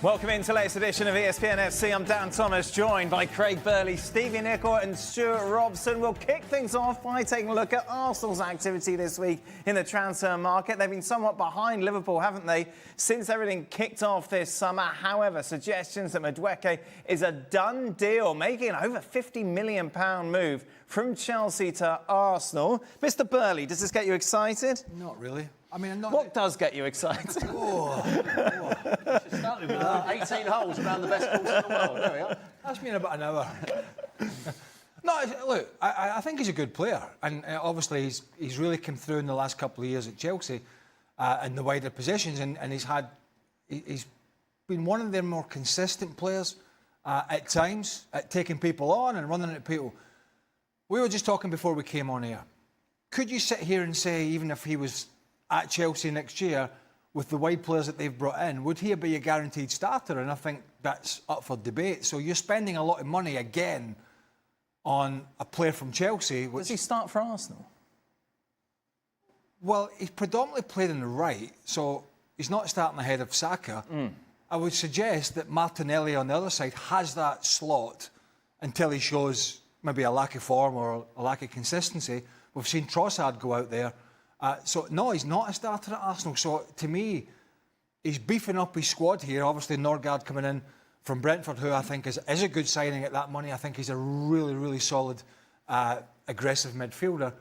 Welcome into the latest edition of ESPN FC. I'm Dan Thomas, joined by Craig Burley, Stevie Nicol and Stuart Robson. We'll kick things off by taking a look at Arsenal's activity this week in the transfer market. They've been somewhat behind Liverpool, haven't they, since everything kicked off this summer. However, suggestions that Madueke is a done deal, making an over £50 million move from Chelsea to Arsenal. Mr. Burley, does this get you excited? Not really. I mean, What does get you excited? Started with 18 holes around the best course in the world. There we are. That's been about an hour. No, look, I think he's a good player, and obviously he's really come through in the last couple of years at Chelsea in the wider positions, and he's been one of their more consistent players at times at taking people on and running at people. We were just talking before we came on air. Could you sit here and say, even if he was at Chelsea next year, with the wide players that they've brought in, would he be a guaranteed starter? And I think that's up for debate. So you're spending a lot of money again on a player from Chelsea. Does he start for Arsenal? Well, he's predominantly played on the right, so he's not starting ahead of Saka. I would suggest that Martinelli on the other side has that slot until he shows maybe a lack of form or a lack of consistency. We've seen Trossard go out there. So, no, he's not a starter at Arsenal. So, to me, he's beefing up his squad here. Obviously, Norgard coming in from Brentford, who I think is a good signing at that money. I think he's a really, really solid, aggressive midfielder.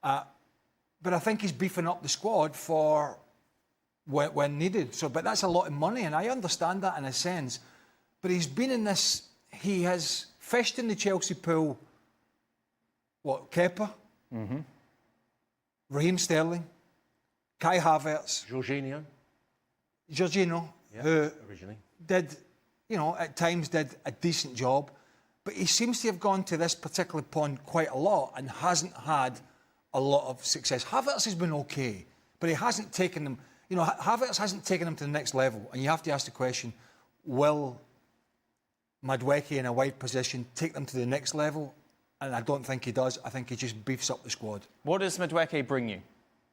But I think he's beefing up the squad for when needed. So, but that's a lot of money, and I understand that in a sense. But he's been in this... He has fished in the Chelsea pool, Kepa? Mm-hmm. Raheem Sterling, Kai Havertz, Jorginho, who originally did, at times did a decent job, but he seems to have gone to this particular pond quite a lot and hasn't had a lot of success. Havertz has been okay, but he hasn't taken them. Havertz hasn't taken them to the next level, and you have to ask the question: will Madueke in a wide position take them to the next level? And I don't think he does. I think he just beefs up the squad. What does Madueke bring you?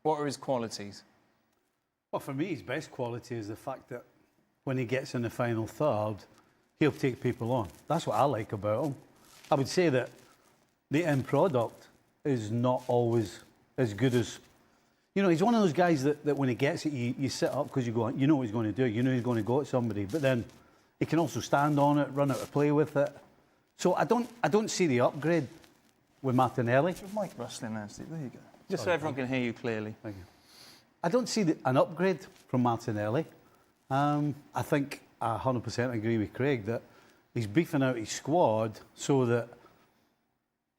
What are his qualities? Well, for me, his best quality is the fact that when he gets in the final third, he'll take people on. That's what I like about him. I would say that the end product is not always as good as... he's one of those guys that when he gets it, you sit up because you go, you know what he's going to do. You know he's going to go at somebody. But then he can also stand on it, run out of play with it. So I don't see the upgrade with Martinelli. Your mic rustling there, Steve. There you go. Just so everyone can hear you clearly. Thank you. I don't see an upgrade from Martinelli. I think I 100% agree with Craig that he's beefing out his squad so that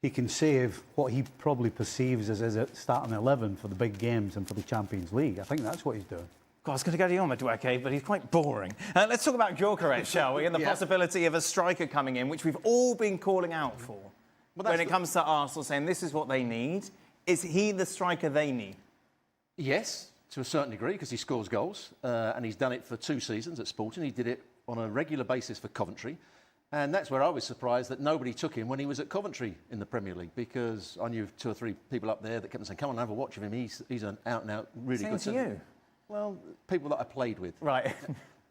he can save what he probably perceives as a starting 11 for the big games and for the Champions League. I think that's what he's doing. God, I was going to go to you on Madueke, but he's quite boring. Let's talk about Gyokeres, shall we? And the possibility of a striker coming in, which we've all been calling out for. When it comes to Arsenal, saying this is what they need, is he the striker they need? Yes, to a certain degree, because he scores goals. And he's done it for 2 seasons at Sporting. He did it on a regular basis for Coventry. And that's where I was surprised that nobody took him when he was at Coventry in the Premier League, because I knew 2 or 3 people up there that kept saying, come on, have a watch of him. He's an out-and-out, really good... Same to you? Well, people that I played with. Right.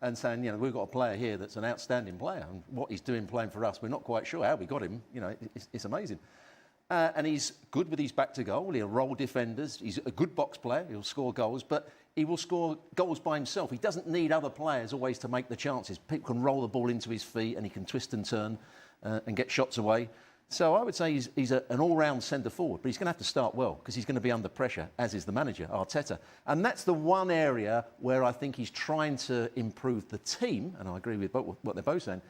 And saying, we've got a player here that's an outstanding player, and what he's doing playing for us, we're not quite sure how we got him. It's amazing. And he's good with his back to goal. He'll roll defenders. He's a good box player. He'll score goals, but he will score goals by himself. He doesn't need other players always to make the chances. People can roll the ball into his feet, and he can twist and turn and get shots away. So I would say he's an all-round centre-forward, but he's going to have to start well because he's going to be under pressure, as is the manager, Arteta. And that's the one area where I think he's trying to improve the team, and I agree with what they're both saying.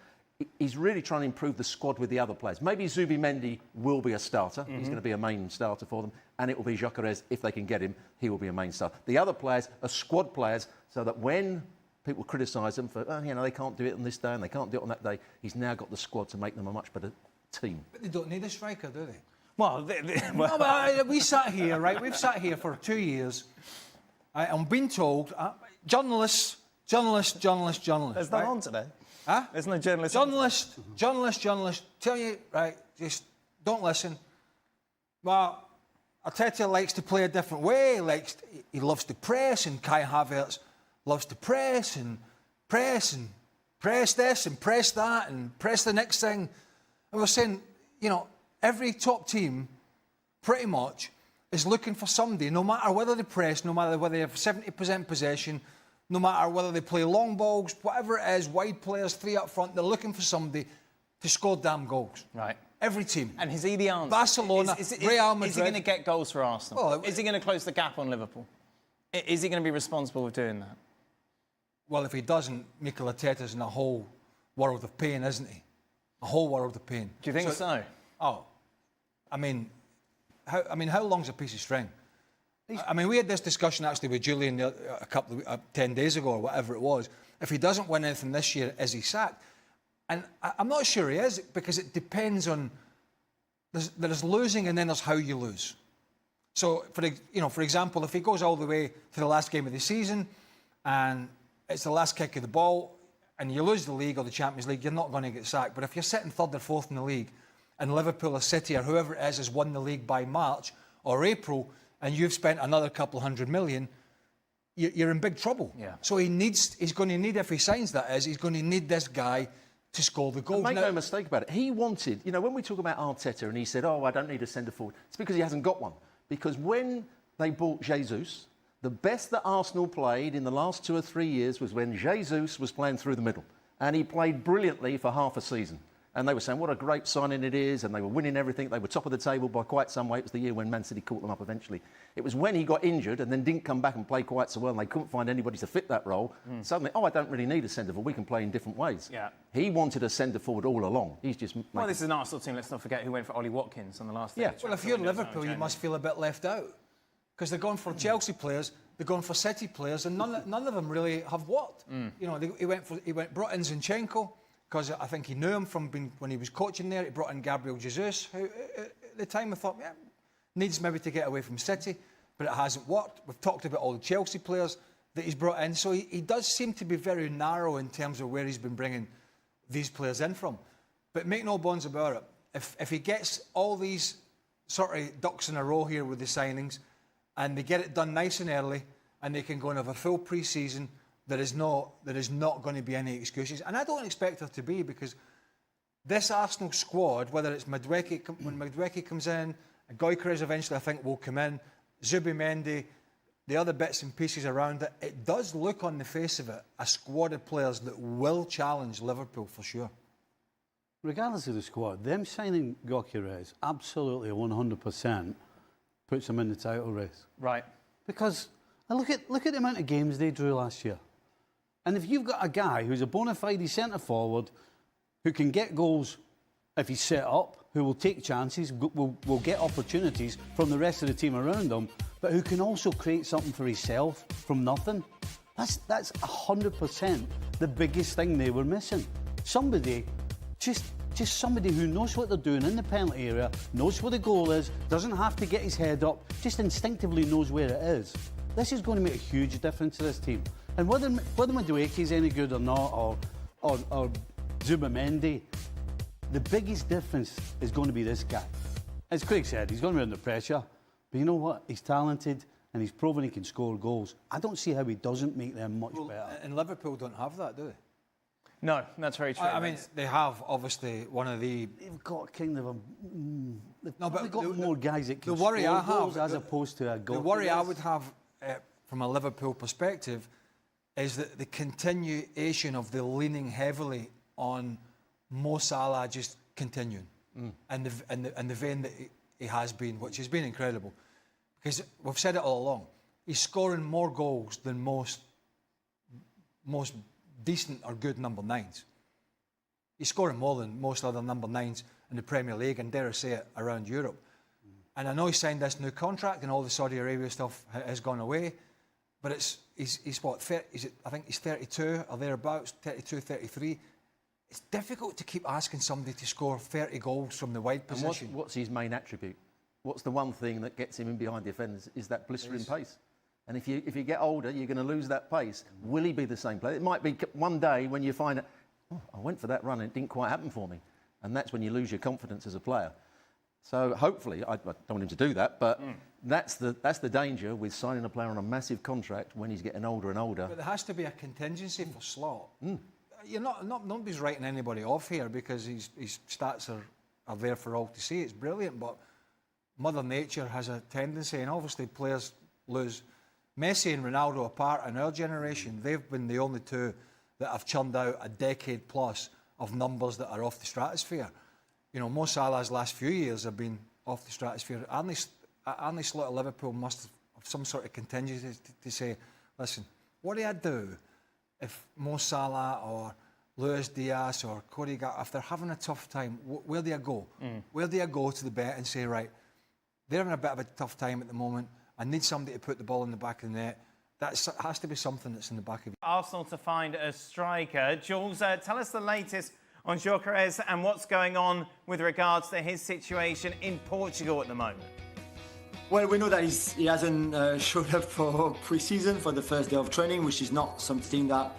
He's really trying to improve the squad with the other players. Maybe Zubimendi will be a starter. He's going to be a main starter for them, and it will be Gyokeres, if they can get him, he will be a main starter. The other players are squad players, so that when people criticise them for, they can't do it on this day and they can't do it on that day, he's now got the squad to make them a much better team. But they don't need a striker, do they? Well, we sat here, right? We've sat here for 2 years. I'm being told, journalists. There's Right? none on today. Huh? There's no journalist. Journalists. Tell you, right, just don't listen. Well, Arteta likes to play a different way. He loves to press, and Kai Havertz loves to press and press this and press that and press the next thing. And we're saying, you know, every top team pretty much is looking for somebody, no matter whether they press, no matter whether they have 70% possession, no matter whether they play long balls, whatever it is, wide players, 3 up front, they're looking for somebody to score damn goals. Right. Every team. And is he the answer? Barcelona, Real Madrid. Is he going to get goals for Arsenal? Well, is he going to close the gap on Liverpool? Is he going to be responsible for doing that? Well, if he doesn't, Mikel Arteta's in a whole world of pain, isn't he? A whole world of pain. Do you think so? Oh, I mean, how long's a piece of string? I mean, we had this discussion actually with Julian a couple of 10 days ago or whatever it was. If he doesn't win anything this year, is he sacked? And I'm not sure he is, because it depends on. There's losing and then there's how you lose. So, for example, if he goes all the way to the last game of the season and it's the last kick of the ball and you lose the league or the Champions League, you're not going to get sacked. But if you're sitting 3rd or 4th in the league and Liverpool or City or whoever it is has won the league by March or April and you've spent another couple $100 million, you're in big trouble. Yeah. So he's going to need, if he signs that he's going to need this guy to score the goals. And make no mistake about it. He wanted, when we talk about Arteta and he said, I don't need a centre-forward, it's because he hasn't got one. Because when they bought Jesus, the best that Arsenal played in the last 2 or 3 years was when Jesus was playing through the middle. And he played brilliantly for half a season. And they were saying what a great signing it is, and they were winning everything. They were top of the table by quite some way. It was the year when Man City caught them up eventually. It was when he got injured and then didn't come back and play quite so well, and they couldn't find anybody to fit that role. Suddenly, I don't really need a centre-forward. We can play in different ways. Yeah. He wanted a centre-forward all along. He's just... Well, this is an Arsenal team. Let's not forget who went for Ollie Watkins on the last day. Yeah. Well, if you're Liverpool, you must feel a bit left out. Because they're going for Chelsea players, they're going for City players, and none of them really have worked. He brought in Zinchenko, because I think he knew him from when he was coaching there. He brought in Gabriel Jesus, who at the time I thought, needs maybe to get away from City, but it hasn't worked. We've talked about all the Chelsea players that he's brought in, so he does seem to be very narrow in terms of where he's been bringing these players in from. But make no bones about it, if he gets all these sort of ducks in a row here with the signings, and they get it done nice and early, and they can go and have a full pre-season, there is not going to be any excuses. And I don't expect there to be, because this Arsenal squad, whether it's when Madueke comes in, and Gyokeres eventually I think will come in, Zubimendi, the other bits and pieces around it, it does look on the face of it a squad of players that will challenge Liverpool for sure. Regardless of the squad, them signing Gyokeres absolutely 100% puts them in the title race. Right. Because look at the amount of games they drew last year. And if you've got a guy who's a bona fide centre-forward who can get goals if he's set up, who will take chances, will get opportunities from the rest of the team around him, but who can also create something for himself from nothing, that's 100% the biggest thing they were missing. Somebody, just somebody who knows what they're doing in the penalty area, knows where the goal is, doesn't have to get his head up, just instinctively knows where it is. This is going to make a huge difference to this team. And whether Madueke is any good or not, or Zubimendi, the biggest difference is going to be this guy. As Craig said, he's going to be under pressure. But you know what? He's talented and he's proven he can score goals. I don't see how he doesn't make them much better. And Liverpool don't have that, do they? No, that's very true. I mean, they have obviously one of the. They've got kind of a. They've got more guys that can the worry score I have, goals as opposed to a goal. The worry I would have from a Liverpool perspective is that the continuation of the leaning heavily on Mo Salah just continuing, and the vein that he has been, which has been incredible, because we've said it all along. He's scoring more goals than most decent or good number 9s. He's scoring more than most other number 9s in the Premier League, and dare I say it, around Europe. And I know he signed this new contract and all the Saudi Arabia stuff has gone away, but he's what, 30, I think he's 32 or thereabouts, 32, 33. It's difficult to keep asking somebody to score 30 goals from the wide position. And what's his main attribute? What's the one thing that gets him in behind defenders is that blistering pace. And if you get older, you're going to lose that pace. Will he be the same player? It might be one day when you find out, I went for that run and it didn't quite happen for me. And that's when you lose your confidence as a player. So hopefully, I don't want him to do that, but that's the danger with signing a player on a massive contract when he's getting older and older. But there has to be a contingency for slot. nobody's writing anybody off here because his stats are there for all to see. It's brilliant, but Mother Nature has a tendency, and obviously players lose. Messi and Ronaldo apart in our generation, they've been the only two that have churned out a decade plus of numbers that are off the stratosphere. You know, Mo Salah's last few years have been off the stratosphere. Arne Slot at Liverpool must have some sort of contingency to say, listen, what do I do if Mo Salah or Luis Diaz or Cody Gakpo, if they're having a tough time, where do I go? Where do I go to the bet and say, right, they're having a bit of a tough time at the moment. I need somebody to put the ball in the back of the net. That has to be something that's in the back of you. Arsenal to find a striker. Jules, tell us the latest on Gyokeres and what's going on with regards to his situation in Portugal at the moment. Well, we know that he hasn't showed up for pre-season for the first day of training, which is not something that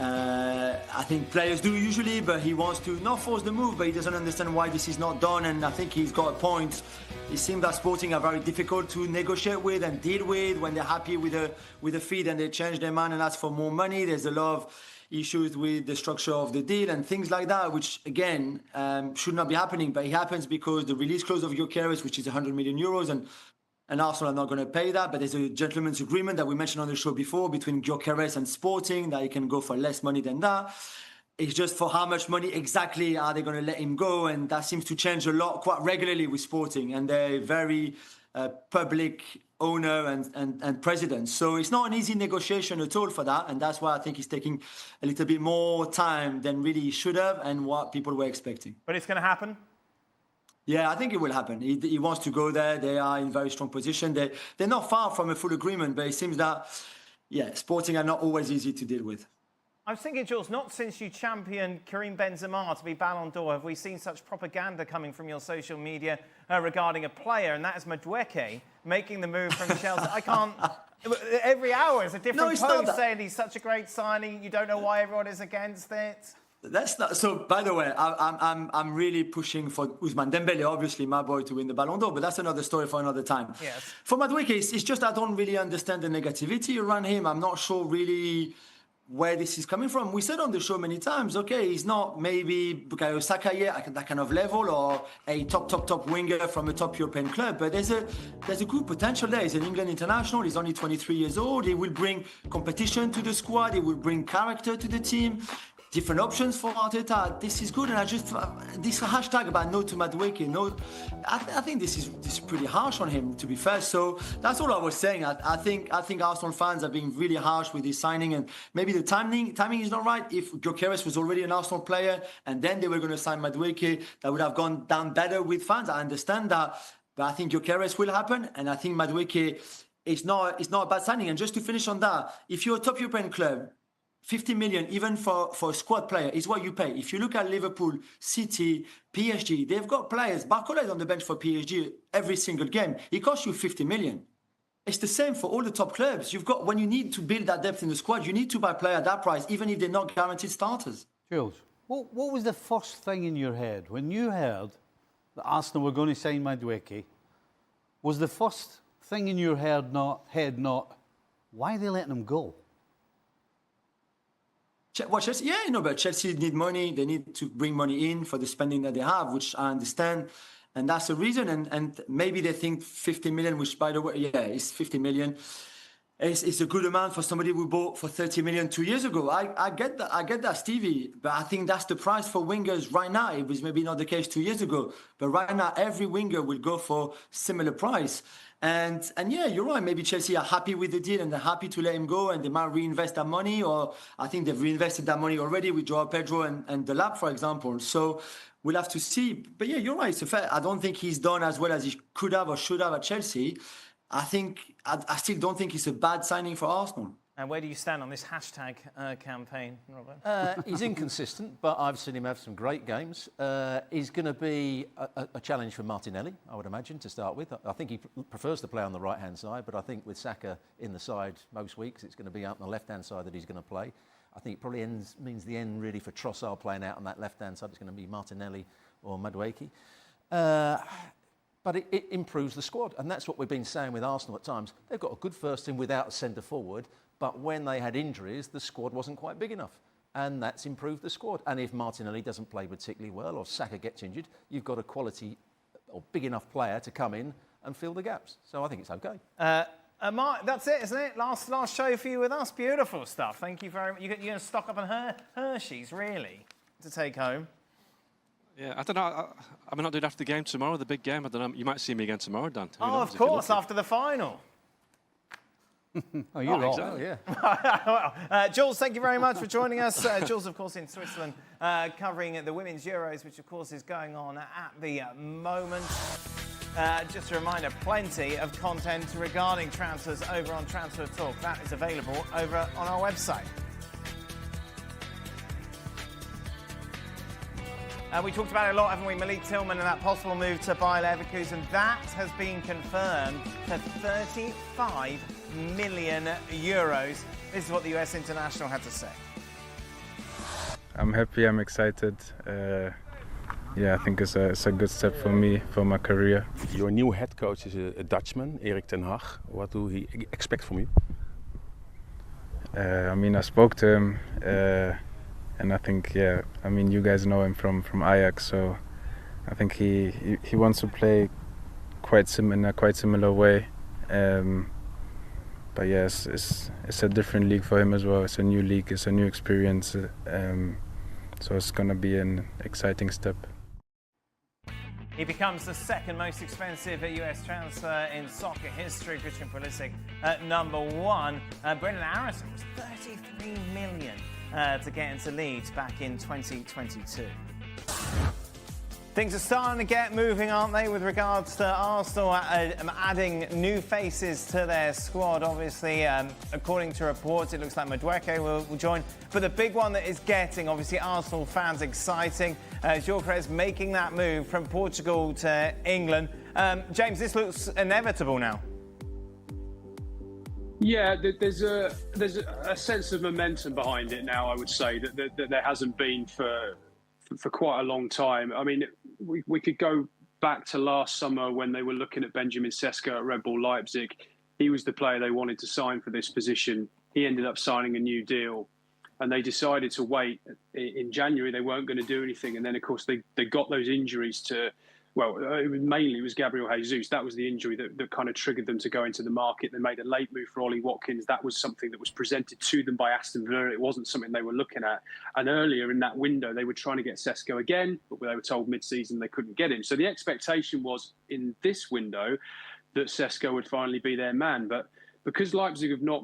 I think players do usually, but he wants to not force the move, but he doesn't understand why this is not done, and I think he's got a point. It seems that Sporting are very difficult to negotiate with and deal with when they're happy with the feed and they change their mind and ask for more money. There's a lot of issues with the structure of the deal and things like that, which again should not be happening, but it happens because the release clause of Gyokeres, which is 100 million euros, and Arsenal are not going to pay that, but there's a gentleman's agreement that we mentioned on the show before between Gyokeres and Sporting that he can go for less money than that. It's just for how much money exactly are they going to let him go, and that seems to change a lot quite regularly with Sporting, and they're very public owner and president. So it's not an easy negotiation at all for that, and that's why I think he's taking a little bit more time than really he should have and what people were expecting. But it's going to happen? Yeah, I think it will happen. He wants to go there. They are in very strong position. They're not far from a full agreement, but it seems that, Sporting are not always easy to deal with. I was thinking, Jules, not since you championed Karim Benzema to be Ballon d'Or have we seen such propaganda coming from your social media regarding a player, and that is Madueke making the move from Chelsea. I can't... Every hour is a different post saying he's such a great signing. You don't know why everyone is against it. That's not so. By the way, I'm really pushing for Ousmane Dembele, obviously my boy, to win the Ballon d'Or, but that's another story for another time. Yes. For Madueke, it's just I don't really understand the negativity around him. I'm not sure really where this is coming from. We said on the show many times, okay, he's not maybe Bukayo Saka yet at that kind of level or a top winger from a top European club, but there's a good potential there. He's an England international. He's only 23 years old. He will bring competition to the squad. He will bring character to the team. Different options for Arteta. This is good, and I just this hashtag about no to Madueke. No, I think this is pretty harsh on him, to be fair. So that's all I was saying. I think Arsenal fans are being really harsh with this signing, and maybe the timing is not right. If Gyokeres was already an Arsenal player and then they were going to sign Madueke, that would have gone down better with fans. I understand that, but I think Gyokeres will happen, and I think Madueke is not a bad signing. And just to finish on that, if you're a top European club, 50 million, even for a squad player, is what you pay. If you look at Liverpool, City, PSG, they've got players. Barcola is on the bench for PSG every single game. It costs you 50 million. It's the same for all the top clubs. When you need to build that depth in the squad, you need to buy a player at that price, even if they're not guaranteed starters. Jules, what was the first thing in your head when you heard that Arsenal were going to sign Madueke? Was the first thing in your head not, why are they letting him go? Well, Chelsea, but Chelsea need money. They need to bring money in for the spending that they have, which I understand. And that's the reason. And maybe they think 50 million, which, by the way, it's 50 million. It's a good amount for somebody who bought for 30 million 2 years ago. I get that, Stevie. But I think that's the price for wingers right now. It was maybe not the case 2 years ago. But right now, every winger will go for similar price. And yeah, you're right. Maybe Chelsea are happy with the deal and they're happy to let him go and they might reinvest that money, or I think they've reinvested that money already with Joao Pedro and the Lab, for example. So we'll have to see. But yeah, you're right. It's a fair. I don't think he's done as well as he could have or should have at Chelsea. I still don't think it's a bad signing for Arsenal. And where do you stand on this hashtag campaign, Robert? He's inconsistent, but I've seen him have some great games. He's going to be a challenge for Martinelli, I would imagine, to start with. I think he prefers to play on the right-hand side, but I think with Saka in the side most weeks, it's going to be out on the left-hand side that he's going to play. I think it probably means the end, really, for Trossard playing out on that left-hand side. It's going to be Martinelli or Madueke. But it improves the squad, and that's what we've been saying with Arsenal at times. They've got a good first team without a centre-forward, but when they had injuries, the squad wasn't quite big enough. and that's improved the squad. And if Martinelli doesn't play particularly well or Saka gets injured, you've got a quality or big enough player to come in and fill the gaps. So I think it's okay. Mark, that's it, isn't it? Last show for you with us. Beautiful stuff. Thank you very much. You're going to stock up on Hershey's, really, to take home? Yeah, I don't know. I may not do it after the game tomorrow, the big game. I don't know. You might see me again tomorrow, Dan. Oh, of course, after the final. Oh, you're right. Exactly. Yeah. Jules, thank you very much for joining us. Jules, of course, in Switzerland, covering the Women's Euros, which, of course, is going on at the moment. Just a reminder, plenty of content regarding transfers over on Transfer Talk. That is available over on our website. We talked about it a lot, haven't we? Malik Tillman and that possible move to Bayer Leverkusen. That has been confirmed for 35 million euros. This is what the US international had to say. I'm happy, I'm excited. Yeah, I think it's a good step for me, for my career. Your new head coach is a Dutchman, Erik ten Hag. What do he expect from you? I mean, I spoke to him, and I think, yeah, I mean, you guys know him from Ajax, so I think he wants to play in a quite similar way. But yes, it's a different league for him as well. It's a new league, it's a new experience, so it's going to be an exciting step. He becomes the second most expensive US transfer in soccer history. Christian Pulisic at number one. Brendan Harrison was 33 million to get into Leeds back in 2022. Things are starting to get moving, aren't they, with regards to Arsenal adding new faces to their squad. Obviously, according to reports, it looks like Madueke will join. But the big one that is getting, obviously, Arsenal fans exciting, Gyokeres making that move from Portugal to England. James, this looks inevitable now. Yeah, there's a sense of momentum behind it now, I would say, that there hasn't been for quite a long time. I mean, we could go back to last summer when they were looking at Benjamin Sesko at Red Bull Leipzig. He was the player they wanted to sign for this position. He ended up signing a new deal, and they decided to wait. In January, they weren't going to do anything. And then, of course, they got those injuries to, well, mainly it was Gabriel Jesus. That was the injury that kind of triggered them to go into the market. They made a late move for Ollie Watkins. That was something that was presented to them by Aston Villa. It wasn't something they were looking at. And earlier in that window, they were trying to get Sesko again, but they were told mid-season they couldn't get him. So the expectation was in this window that Sesko would finally be their man. But because Leipzig have not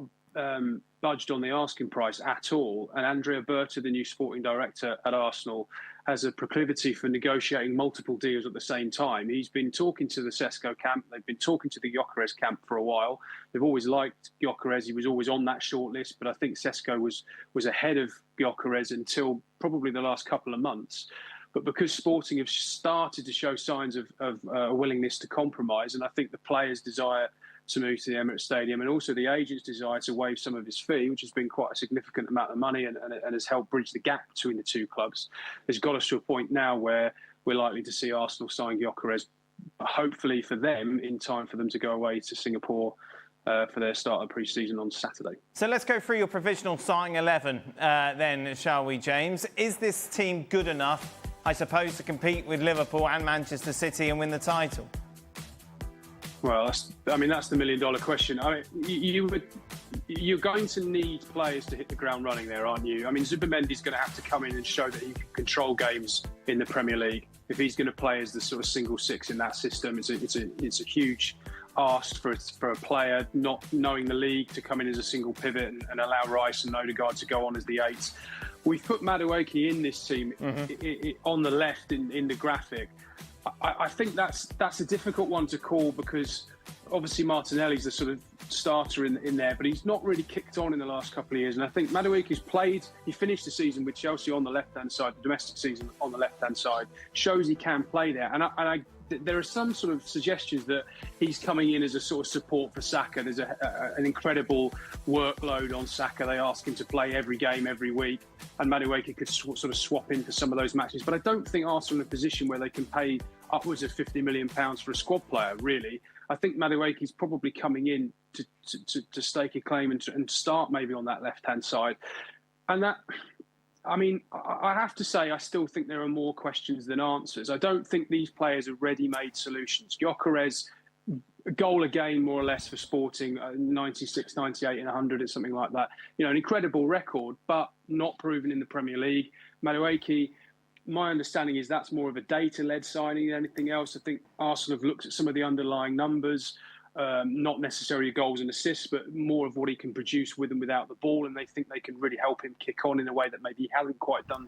budged on the asking price at all, and Andrea Berta, the new sporting director at Arsenal, has a proclivity for negotiating multiple deals at the same time. He's been talking to the Sesko camp. They've been talking to the Gyokeres camp for a while. They've always liked Gyokeres. He was always on that shortlist, but I think Sesko was ahead of Gyokeres until probably the last couple of months. But because Sporting have started to show signs of a willingness to compromise, and I think the players' desire to move to the Emirates Stadium, and also the agent's desire to waive some of his fee, which has been quite a significant amount of money and has helped bridge the gap between the two clubs, has got us to a point now where we're likely to see Arsenal sign Gyokeres, hopefully for them, in time for them to go away to Singapore for their start of pre-season on Saturday. So let's go through your provisional starting 11 then, shall we, James? Is this team good enough, I suppose, to compete with Liverpool and Manchester City and win the title? Well, that's the million-dollar question. I mean, you're going to need players to hit the ground running there, aren't you? I mean, Zubimendi's going to have to come in and show that he can control games in the Premier League. If he's going to play as the sort of single six in that system, it's a huge ask for a player not knowing the league to come in as a single pivot and allow Rice and Odegaard to go on as the eights. We've put Madueke in this team on the left in the graphic. I think that's a difficult one to call because obviously Martinelli's the sort of starter in there, but he's not really kicked on in the last couple of years. And I think Madueke's played, he finished the season with Chelsea on the left-hand side, the domestic season on the left-hand side, shows he can play there. And there are some sort of suggestions that he's coming in as a sort of support for Saka. There's an incredible workload on Saka. They ask him to play every game, every week, and Madueke could sort of swap in for some of those matches. But I don't think Arsenal are in a position where they can pay upwards of £50 million for a squad player, really. I think Madueke's probably coming in to stake a claim and start maybe on that left-hand side. And I mean, I have to say, I still think there are more questions than answers. I don't think these players are ready-made solutions. Gyokeres, a goal a game, more or less, for Sporting, 96, 98 and 100 or something like that. You know, an incredible record, but not proven in the Premier League. Madueke, my understanding is that's more of a data-led signing than anything else. I think Arsenal have looked at some of the underlying numbers, not necessarily goals and assists, but more of what he can produce with and without the ball, and they think they can really help him kick on in a way that maybe he hasn't quite done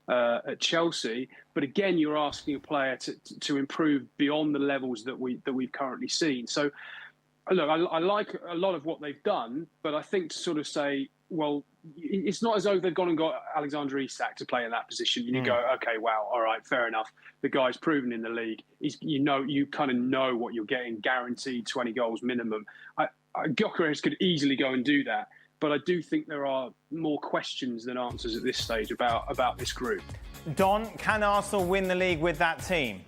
at Chelsea. But again, you're asking a player to improve beyond the levels that we've currently seen. So, look, I like a lot of what they've done, but I think to sort of say, well, it's not as though they've gone and got Alexander Isak to play in that position. And you go, okay, wow, all right, fair enough. The guy's proven in the league. You kind of know what you're getting, guaranteed 20 goals minimum. Gyokeres could easily go and do that. But I do think there are more questions than answers at this stage about this group. Don, can Arsenal win the league with that team?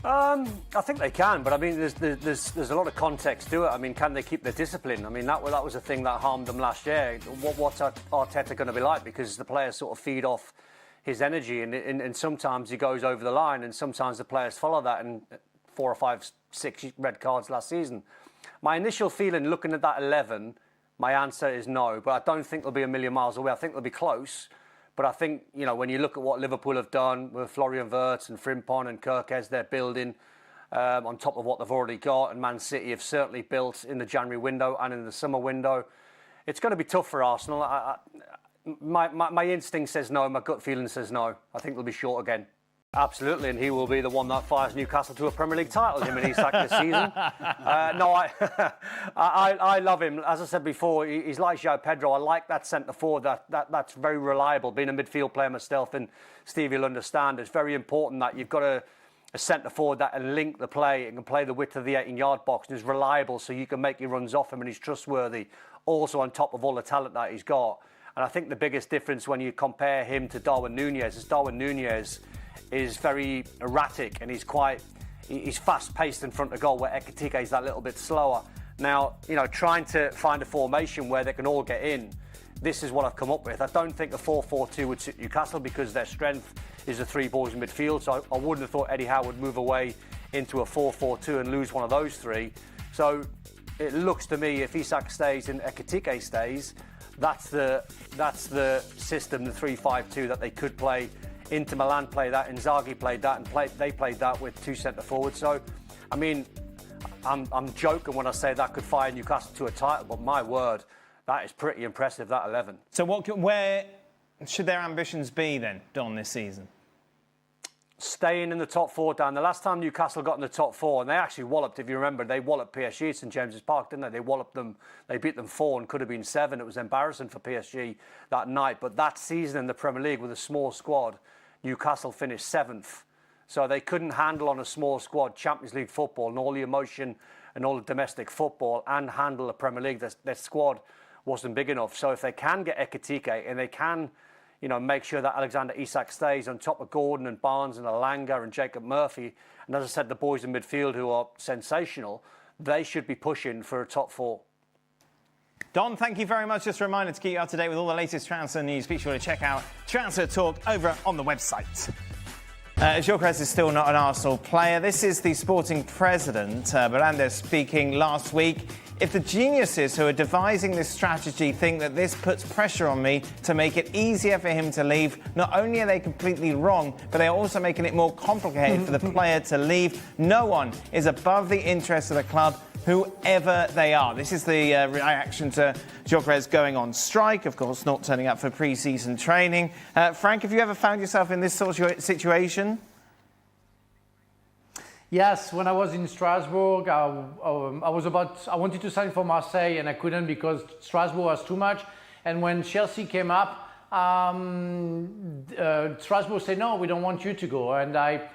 I think they can, but I mean, there's a lot of context to it. I mean, can they keep their discipline? I mean, that was a thing that harmed them last year. What's Arteta going to be like? Because the players sort of feed off his energy, and sometimes he goes over the line, and sometimes the players follow that. And 4 or 5, 6 red cards last season. My initial feeling, looking at that 11, my answer is no. But I don't think they'll be a million miles away. I think they'll be close. But I think, you know, when you look at what Liverpool have done with Florian Wirtz and Frimpong and Gyokeres, they're building on top of what they've already got. And Man City have certainly built in the January window and in the summer window. It's going to be tough for Arsenal. My instinct says no. My gut feeling says no. I think they'll be short again. Absolutely, and he will be the one that fires Newcastle to a Premier League title, him and Isak this season. I love him. As I said before, he's like João Pedro. I like that centre forward. That's very reliable. Being a midfield player myself, and Steve will understand, it's very important that you've got a centre forward that can link the play and can play the width of the 18-yard box and is reliable, so you can make your runs off him, and he's trustworthy. Also, on top of all the talent that he's got, and I think the biggest difference when you compare him to Darwin Núñez is Darwin Núñez is very erratic, and he's fast-paced in front of goal, where Ekitike is that little bit slower. Now, you know, trying to find a formation where they can all get in, this is what I've come up with. I don't think a 4-4-2 would suit Newcastle because their strength is the 3 boys in midfield, so I wouldn't have thought Eddie Howe would move away into a 4-4-2 and lose one of those 3. So it looks to me, if Isak stays and Ekitike stays, that's the system, the 3-5-2 that they could play. Inter Milan played that, Inzaghi played that, and they played that with 2 centre forwards. So, I mean, I'm joking when I say that could fire Newcastle to a title, but my word, that is pretty impressive, that 11. So where should their ambitions be then, Don, this season? Staying in the top 4, Dan. The last time Newcastle got in the top 4, and they actually walloped, if you remember, they walloped PSG at St James's Park, didn't they? They walloped them. They beat them 4 and could have been 7. It was embarrassing for PSG that night. But that season in the Premier League with a small squad, Newcastle finished 7th. So they couldn't handle on a small squad Champions League football and all the emotion and all the domestic football and handle the Premier League. Their squad wasn't big enough. So if they can get Ekitike and they can, you know, make sure that Alexander Isak stays on top of Gordon and Barnes and Alanga and Jacob Murphy, and as I said, the boys in midfield who are sensational, they should be pushing for a top 4. Don, thank you very much. Just a reminder to keep you up to date with all the latest transfer news. Be sure to check out Transfer Talk over on the website. Gyokeres is still not an Arsenal player. This is the Sporting president, Burley, speaking last week. If the geniuses who are devising this strategy think that this puts pressure on me to make it easier for him to leave, not only are they completely wrong, but they are also making it more complicated for the player to leave. No one is above the interests of the club, whoever they are. This is the reaction to Gyokeres going on strike, of course, not turning up for pre-season training. Frank, have you ever found yourself in this sort of situation? Yes, when I was in Strasbourg, I wanted to sign for Marseille and I couldn't because Strasbourg was too much. And when Chelsea came up, Strasbourg said, no, we don't want you to go. And I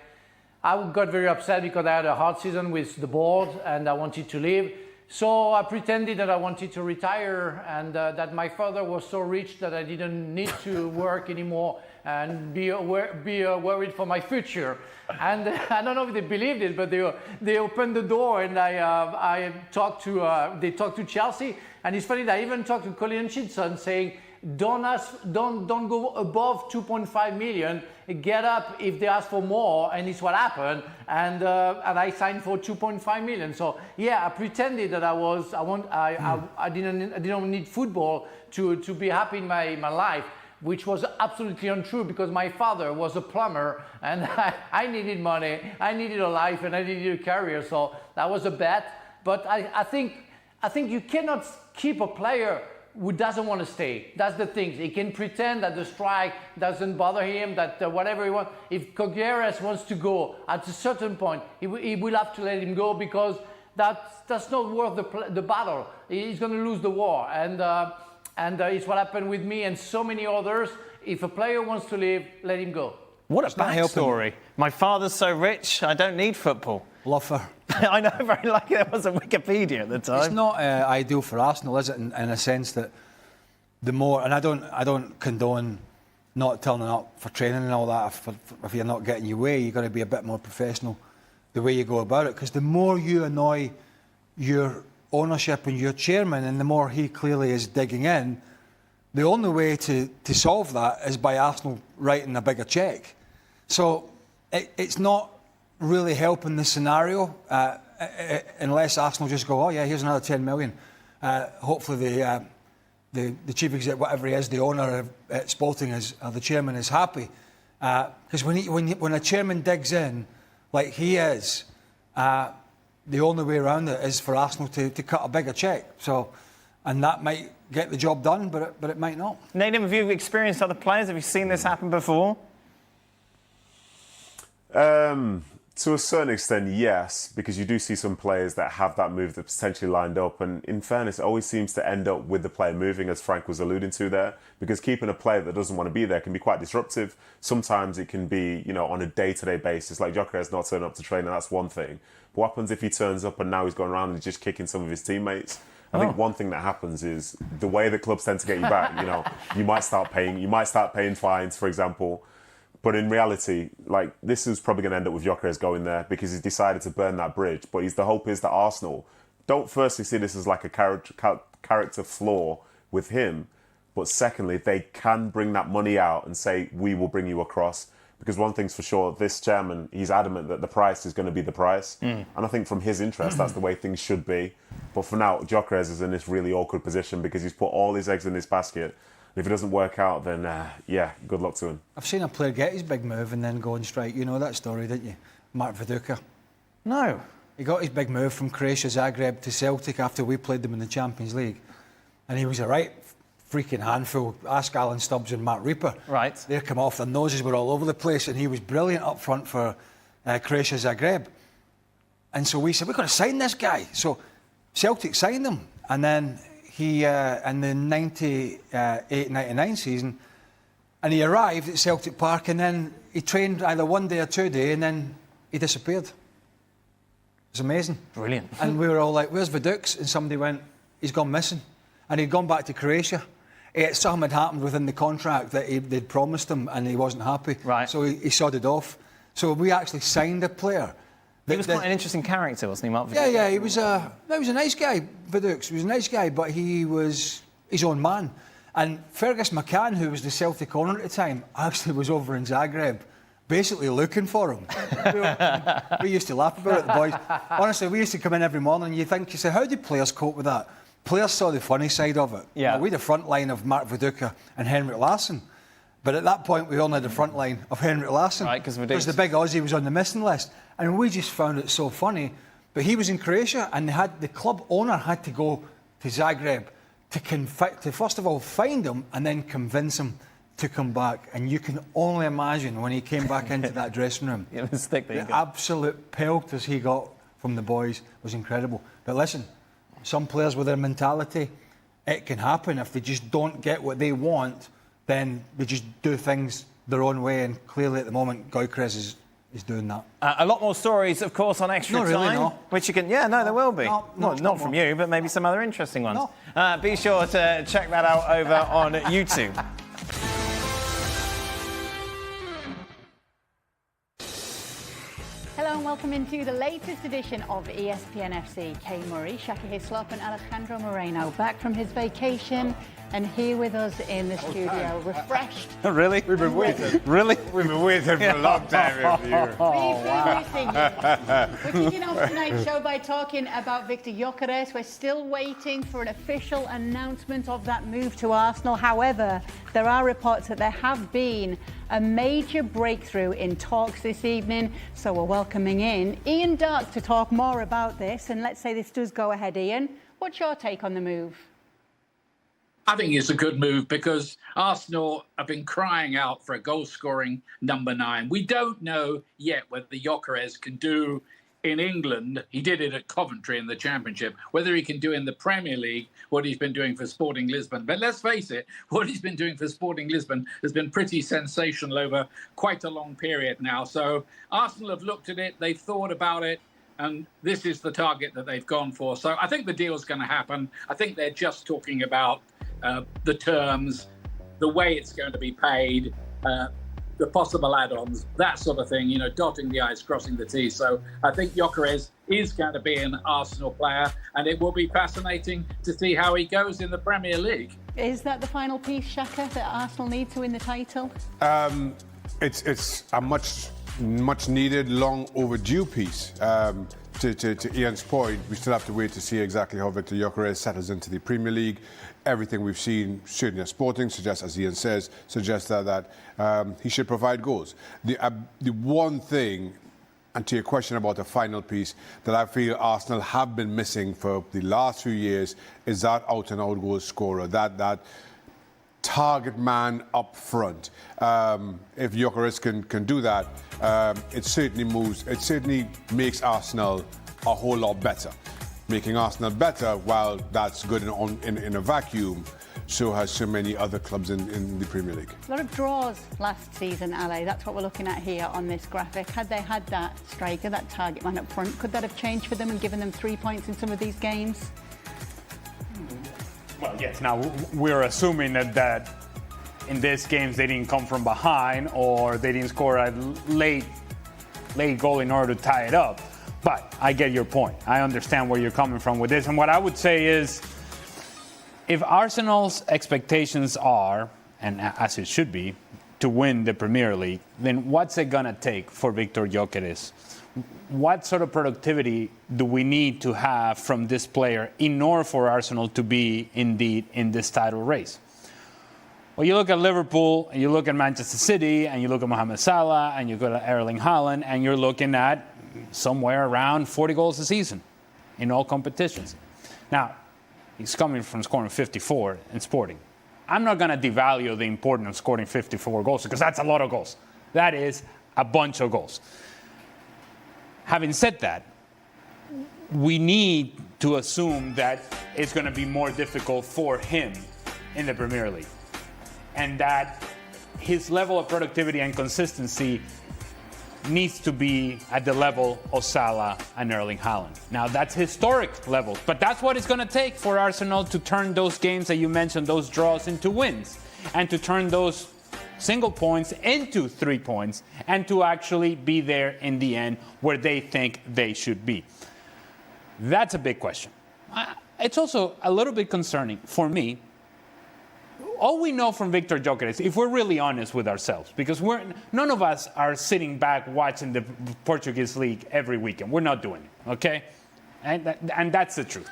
got very upset because I had a hard season with the board and I wanted to leave. So I pretended that I wanted to retire and that my father was so rich that I didn't need to work anymore and be worried for my future. And I don't know if they believed it, but they opened the door and they talked to Chelsea. And it's funny that I even talked to Colin Hutchinson saying, don't go above 2.5 million. Get up if they ask for more, and it's what happened. And I signed for 2.5 million. So yeah, I pretended that I didn't need football to be happy in my life, which was absolutely untrue because my father was a plumber and I needed money, I needed a life, and I needed a career. So that was a bet. But I think you cannot keep a player who doesn't want to stay. That's the thing. He can pretend that the strike doesn't bother him, that whatever he wants. If Gyokeres wants to go at a certain point, he will have to let him go because that's not worth the battle. He's going to lose the war. And it's what happened with me and so many others. If a player wants to leave, let him go. What a backstory. My father's so rich, I don't need football. Lover. I know, very lucky there was a Wikipedia at the time. It's not ideal for Arsenal, is it? In a sense that the more, and I don't condone not turning up for training and all that. If you're not getting your way, you've got to be a bit more professional the way you go about it. Because the more you annoy your ownership and your chairman, and the more he clearly is digging in, the only way to solve that is by Arsenal writing a bigger cheque. So it's not really helping the scenario unless Arsenal just go, oh yeah, here's another 10 million. Hopefully the chief executive, whatever he is, the owner at Sporting or the chairman is happy. Because when a chairman digs in like he is, the only way around it is for Arsenal to cut a bigger cheque. So, and that might get the job done, but it might not. Nadim, have you experienced other players? Have you seen this happen before? To a certain extent, yes, because you do see some players that have that move that's potentially lined up. And in fairness, it always seems to end up with the player moving, as Frank was alluding to there, because keeping a player that doesn't want to be there can be quite disruptive. Sometimes it can be, on a day-to-day basis, like Gyokeres not turning up to training, that's one thing. But what happens if he turns up and now he's going around and just kicking some of his teammates? I think one thing that happens is the way the clubs tend to get you back, you might start paying fines, for example. But in reality, this is probably going to end up with Gyokeres going there because he's decided to burn that bridge. But the hope is that Arsenal don't firstly see this as like a character flaw with him, but secondly, they can bring that money out and say, we will bring you across. Because one thing's for sure, this chairman, he's adamant that the price is going to be the price. And I think from his interest, that's the way things should be. But for now, Gyokeres is in this really awkward position because he's put all his eggs in this basket. If it doesn't work out, then, good luck to him. I've seen a player get his big move and then go on strike. You know that story, didn't you? Mark Viduka. No. He got his big move from Croatia, Zagreb to Celtic after we played them in the Champions League. And he was a right freaking handful. Ask Alan Stubbs and Matt Reaper. Right. They come off, their noses were all over the place, and he was brilliant up front for Croatia, Zagreb. And so we said, we've got to sign this guy. So Celtic signed him. And then he, in the 98-99 season, and he arrived at Celtic Park and then he trained either one day or 2 days and then he disappeared. It was amazing. Brilliant. And we were all like, where's Vidux? And somebody went, he's gone missing. And he'd gone back to Croatia. Something had happened within the contract that they'd promised him and he wasn't happy. Right. So he sodded off. So we actually signed a player. He was quite an interesting character, wasn't he, Mark? Yeah, he was a nice guy, Vidux. He was a nice guy, but he was his own man. And Fergus McCann, who was the Celtic owner at the time, actually was over in Zagreb, basically looking for him. We used to laugh about it, the boys. Honestly, we used to come in every morning and you say, how do players cope with that? Players saw the funny side of it. Yeah. We had the front line of Mark Viduka and Henrik Larsson. But at that point, we only had the front line of Henrik Larsson. Right, because the big Aussie was on the missing list. And we just found it so funny. But he was in Croatia and the club owner had to go to Zagreb to first of all find him and then convince him to come back. And you can only imagine when he came back into that dressing room. The absolute pelters he got from the boys was incredible. But listen, some players with their mentality, it can happen. If they just don't get what they want, then they just do things their own way. And clearly at the moment, Gyokeres is doing that. A lot more stories, of course, on Extra Time. Really, no. Which you can... Yeah, no, there will be. Not from you, but maybe some other interesting ones. No. Be sure to check that out over on YouTube. Hello and welcome welcome into the latest edition of ESPN FC. Kay Murray, Shaki, and Alejandro Moreno back from his vacation and here with us in the studio, refreshed. Really? We've been waiting. Really? We've been waiting for a long time here. We're kicking off tonight's show by talking about Viktor Gyokeres. We're still waiting for an official announcement of that move to Arsenal. However, there are reports that there have been a major breakthrough in talks this evening. So we're welcoming in Ian Darke to talk more about this. And let's say this does go ahead, Ian. What's your take on the move? I think it's a good move because Arsenal have been crying out for a goal-scoring number 9. We don't know yet whether Gyokeres can do in England. He did it at Coventry in the Championship. Whether he can do in the Premier League what he's been doing for Sporting Lisbon. But let's face it, what he's been doing for Sporting Lisbon has been pretty sensational over quite a long period now. So Arsenal have looked at it, they've thought about it, and this is the target that they've gone for. So I think the deal's going to happen. I think they're just talking about the terms, the way it's going to be paid, the possible add-ons, that sort of thing, dotting the I's, crossing the T's. So I think Gyokeres is going to be an Arsenal player, and it will be fascinating to see how he goes in the Premier League. Is that the final piece, Shaka, that Arsenal need to win the title? It's a much needed, long overdue piece. To Ian's point, we still have to wait to see exactly how Viktor Gyokeres settles into the Premier League. Everything we've seen, certainly at Sporting, suggests, as Ian says, suggests that he should provide goals. The one thing, and to your question about the final piece, that I feel Arsenal have been missing for the last few years is that out-and-out goal scorer, that target man up front. If Gyokeres can do that, it certainly makes Arsenal a whole lot better. Making Arsenal better, while that's good in a vacuum, so has so many other clubs in the Premier League. A lot of draws last season, Ale. That's what we're looking at here on this graphic. Had they had that striker, that target man up front, could that have changed for them and given them 3 points in some of these games? Well, yes. Now, we're assuming that in these games they didn't come from behind or they didn't score a late goal in order to tie it up. But I get your point. I understand where you're coming from with this. And what I would say is, if Arsenal's expectations are, and as it should be, to win the Premier League, then what's it going to take for Viktor Gyokeres? What sort of productivity do we need to have from this player in order for Arsenal to be indeed in this title race? Well, you look at Liverpool, and you look at Manchester City, and you look at Mohamed Salah, and you go to Erling Haaland, and you're looking at somewhere around 40 goals a season in all competitions. Now, he's coming from scoring 54 in Sporting. I'm not going to devalue the importance of scoring 54 goals because that's a lot of goals. That is a bunch of goals. Having said that, we need to assume that it's going to be more difficult for him in the Premier League, and that his level of productivity and consistency needs to be at the level of Salah and Erling Haaland. Now, that's historic levels, but that's what it's going to take for Arsenal to turn those games that you mentioned, those draws, into wins, and to turn those single points into 3 points, and to actually be there in the end where they think they should be. That's a big question. It's also a little bit concerning for me. All we know from Viktor Gyokeres, if we're really honest with ourselves, because none of us are sitting back watching the Portuguese league every weekend. We're not doing it, okay? And that's the truth,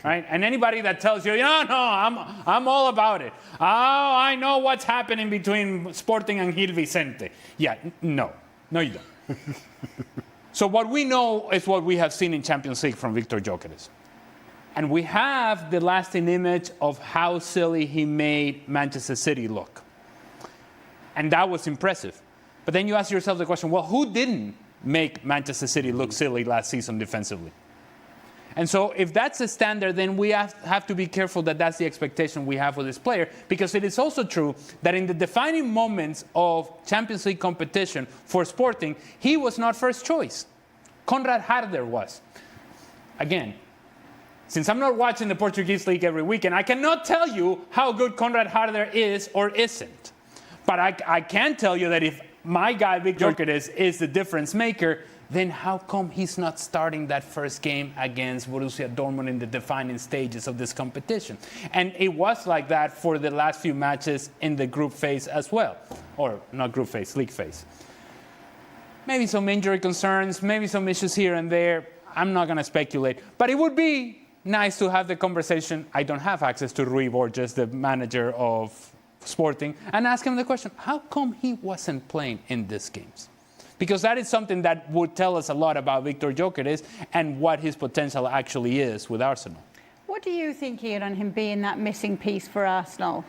right? And anybody that tells you, no, I'm all about it. Oh, I know what's happening between Sporting and Gil Vicente. Yeah, no, you don't. So what we know is what we have seen in Champions League from Viktor Gyokeres. And we have the lasting image of how silly he made Manchester City look. And that was impressive. But then you ask yourself the question, well, who didn't make Manchester City look silly last season defensively? And so if that's the standard, then we have to be careful that that's the expectation we have for this player, because it is also true that in the defining moments of Champions League competition for Sporting, he was not first choice. Konrad Harder was. Again, since I'm not watching the Portuguese league every weekend, I cannot tell you how good Konrad Harder is or isn't. But I can tell you that if my guy, Viktor Gyokeres, is the difference maker, then how come he's not starting that first game against Borussia Dortmund in the defining stages of this competition? And it was like that for the last few matches in the group phase as well. Or not group phase, league phase. Maybe some injury concerns, maybe some issues here and there. I'm not going to speculate. But it would be nice to have the conversation. I don't have access to Rui Borges, the manager of Sporting, and ask him the question, how come he wasn't playing in these games? Because that is something that would tell us a lot about Viktor Gyokeres and what his potential actually is with Arsenal. What do you think, Ian, on him being that missing piece for Arsenal?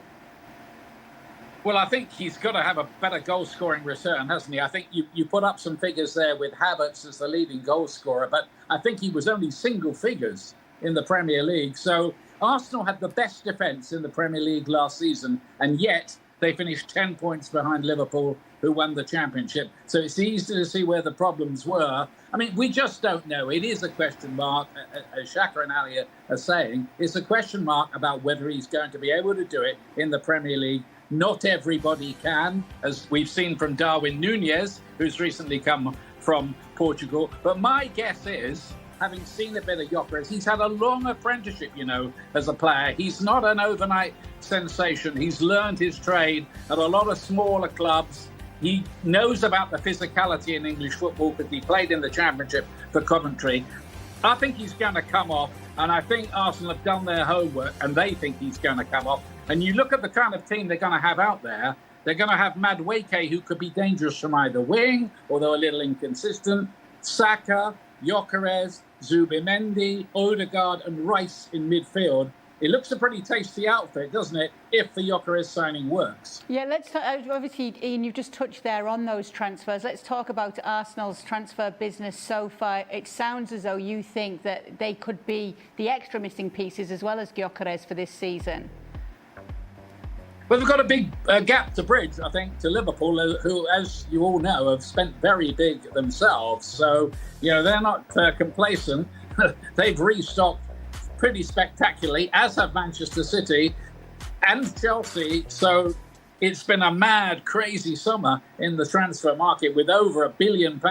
Well, I think he's got to have a better goal-scoring return, hasn't he? I think you put up some figures there with Havertz as the leading goal scorer, but I think he was only single figures in the Premier League. So Arsenal had the best defence in the Premier League last season, and yet they finished 10 points behind Liverpool, who won the championship. So it's easy to see where the problems were. I mean, we just don't know. It is a question mark, as Shaka and Ali are saying. It's a question mark about whether he's going to be able to do it in the Premier League. Not everybody can, as we've seen from Darwin Núñez, who's recently come from Portugal. But my guess is, having seen a bit of Gyökeres, he's had a long apprenticeship, as a player. He's not an overnight sensation. He's learned his trade at a lot of smaller clubs. He knows about the physicality in English football because he played in the Championship for Coventry. I think he's going to come off, and I think Arsenal have done their homework, and they think he's going to come off. And you look at the kind of team they're going to have out there. They're going to have Madueke, who could be dangerous from either wing, although a little inconsistent. Saka, Gyökeres, Zubimendi, Odegaard and Rice in midfield. It looks a pretty tasty outfit, doesn't it, if the Gyökeres signing works? Yeah, let's obviously, Ian, you've just touched there on those transfers. Let's talk about Arsenal's transfer business so far. It sounds as though you think that they could be the extra missing pieces as well as Gyökeres for this season. Well, they've got a big gap to bridge, I think, to Liverpool, who, as you all know, have spent very big themselves. So, they're not complacent. They've restocked pretty spectacularly, as have Manchester City and Chelsea. So it's been a mad, crazy summer in the transfer market with over £1 billion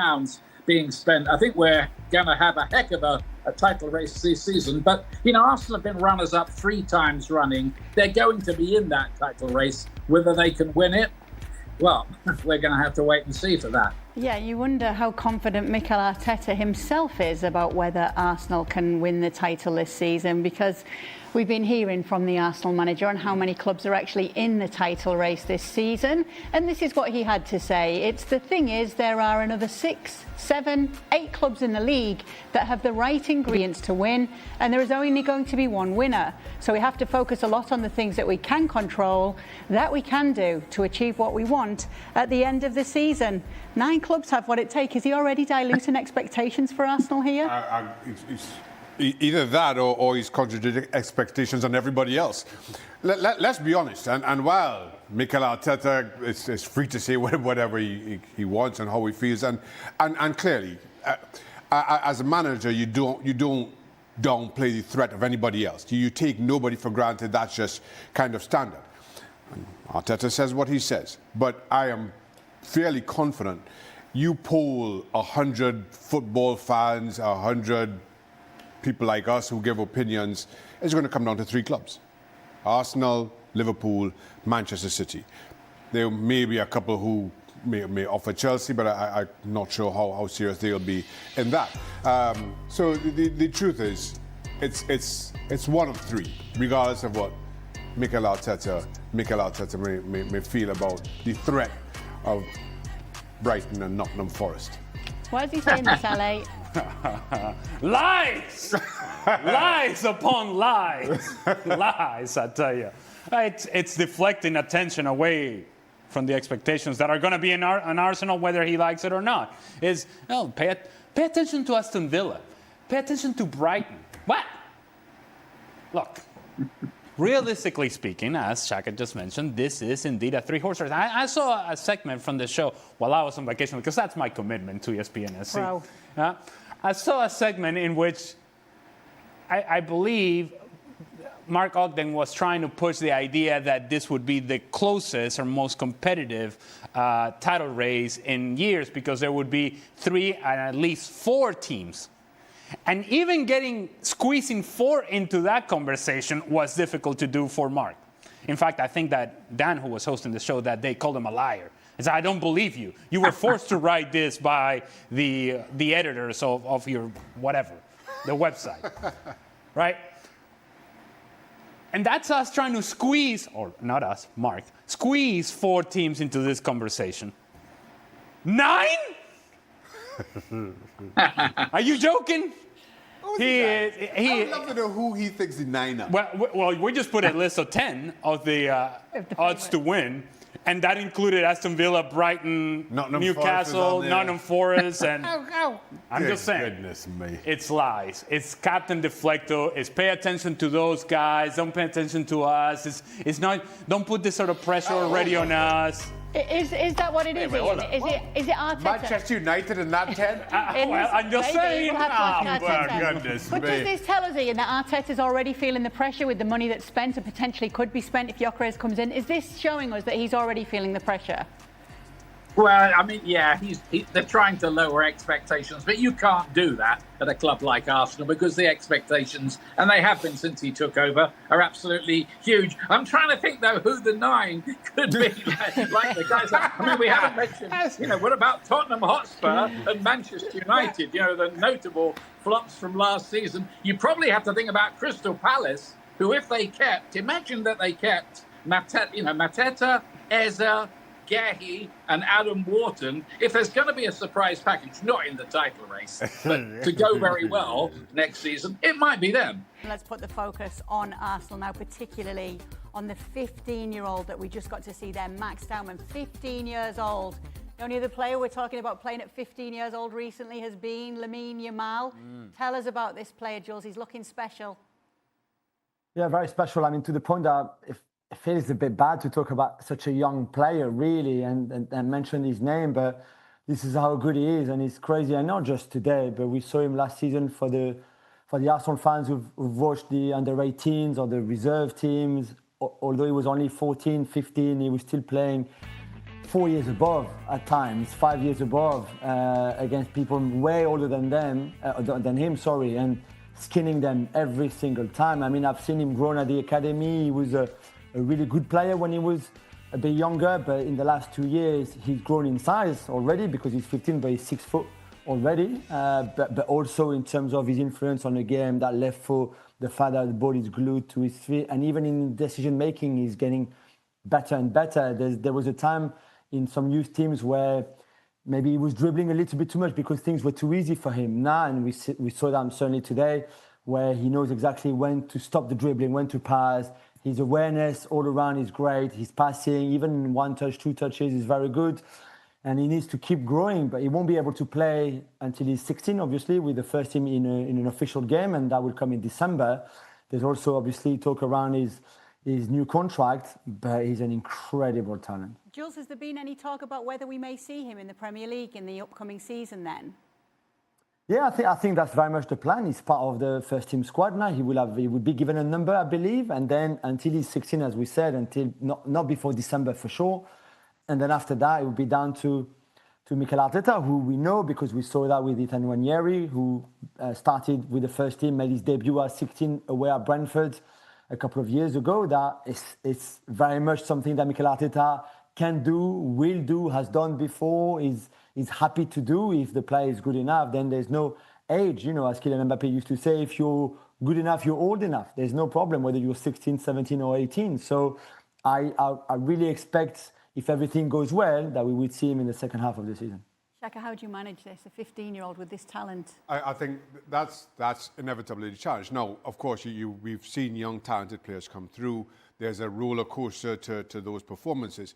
being spent. I think we're going to have a heck of a title race this season. But, Arsenal have been runners-up 3 times running. They're going to be in that title race. Whether they can win it, well, we're going to have to wait and see for that. Yeah, you wonder how confident Mikel Arteta himself is about whether Arsenal can win the title this season, because we've been hearing from the Arsenal manager on how many clubs are actually in the title race this season. And this is what he had to say. The thing is, there are another 6, 7, 8 clubs in the league that have the right ingredients to win, and there is only going to be one winner. So we have to focus a lot on the things that we can control, that we can do to achieve what we want at the end of the season. 9 clubs have what it takes. Is he already diluting expectations for Arsenal here? Either that or he's contradicting expectations on everybody else. Let's be honest. And while Mikel Arteta is free to say whatever he wants and how he feels, and clearly, as a manager, you don't downplay the threat of anybody else. You take nobody for granted. That's just kind of standard. And Arteta says what he says, but I am fairly confident. You poll 100 football fans, 100 people like us who give opinions, it's going to come down to 3 clubs: Arsenal, Liverpool, Manchester City. There may be a couple who may offer Chelsea, but I'm not sure how serious they'll be in that. So the truth is, it's one of 3, regardless of what Mikel Arteta may feel about the threat of Brighton and Nottingham Forest. Why is he saying this, LA? Lies! Lies upon lies. Lies, I tell you. It's deflecting attention away from the expectations that are going to be in Arsenal, whether he likes it or not. Pay attention to Aston Villa. Pay attention to Brighton. What? Look. Realistically speaking, as Shaka just mentioned, this is indeed a 3-horse race. I saw a segment from the show while I was on vacation, because that's my commitment to ESPN FC. Wow. I saw a segment in which I believe Mark Ogden was trying to push the idea that this would be the closest or most competitive title race in years because there would be 3 and at least 4 teams. And even squeezing 4 into that conversation was difficult to do for Mark. In fact, I think that Dan, who was hosting the show that day, called him a liar. He said, I don't believe you. You were forced to write this by the editors of your whatever, the website, right? And that's us trying to squeeze, or not us, Mark, squeeze 4 teams into this conversation. 9? Are you joking? I would love to know who he thinks the 9 are. Well, we just put a list of 10 of the odds to win, and that included Aston Villa, Brighton, Newcastle, Nottingham Forest, and I'm just saying, goodness me. It's lies. It's Captain Deflecto. It's pay attention to those guys. Don't pay attention to us. It's not. Don't put this sort of pressure already on us. Is that what it is? Is it Arteta? Manchester United in that 10? Well, I'm just saying. Goodness but me. does this tell us, Ian, that Arteta's already feeling the pressure with the money that's spent and potentially could be spent if Gyokeres comes in? Is this showing us that he's already feeling the pressure? Well, I mean, yeah, they're trying to lower expectations, but you can't do that at a club like Arsenal because the expectations, and they have been since he took over, are absolutely huge. I'm trying to think, though, who the 9 could be, like the guys. I mean, we haven't mentioned, what about Tottenham Hotspur and Manchester United, the notable flops from last season. You probably have to think about Crystal Palace, who, if they kept, imagine that they kept Mateta, Eze, Gahi and Adam Wharton, if there's going to be a surprise package, not in the title race, but to go very well next season, it might be them. Let's put the focus on Arsenal now, particularly on the 15-year-old that we just got to see there, Max Taumann, 15 years old. The only other player we're talking about playing at 15 years old recently has been Lamine Yamal. Tell us about this player, Jules. He's looking special. Yeah, very special. I mean, to the point that it feels a bit bad to talk about such a young player, really, and mention his name, but this is how good he is, and it's crazy. And not just today, but we saw him last season for the Arsenal fans who've watched the under-18s or the reserve teams. Although he was only 14, 15, he was still playing 4 years above at times, 5 years above against people way older than him, and skinning them every single time. I mean, I've seen him grown at the academy. He was a really good player when he was a bit younger, but in the last 2 years, he's grown in size already because he's 15, but he's 6 foot already. But also in terms of his influence on the game, that left foot, the fact that the ball is glued to his feet, and even in decision making, he's getting better and better. There was a time in some youth teams where maybe he was dribbling a little bit too much because things were too easy for him. Now, and we saw that certainly today, where he knows exactly when to stop the dribbling, when to pass. His awareness all around is great. His passing, even 1 touch, 2 touches, is very good. And he needs to keep growing, but he won't be able to play until he's 16, obviously, with the first team in an official game, and that will come in December. There's also, obviously, talk around his new contract, but he's an incredible talent. Jules, has there been any talk about whether we may see him in the Premier League in the upcoming season then? Yeah, I think that's very much the plan. He's part of the first team squad now. He will be given a number, I believe, and then until he's 16, as we said, until not before December for sure. And then after that, it will be down to Mikel Arteta, who we know because we saw that with Ethan Nwaneri, who started with the first team, made his debut at 16 away at Brentford a couple of years ago. That it's very much something that Mikel Arteta can do, will do, has done before, is happy to do. If the player is good enough, then there's no age. As Kylian Mbappé used to say, if you're good enough, you're old enough. There's no problem whether you're 16, 17 or 18. So I really expect, if everything goes well, that we would see him in the second half of the season. Shaka, how do you manage this, a 15-year-old with this talent? I think that's inevitably the challenge. Now, of course, we've seen young, talented players come through. There's a roller coaster to those performances.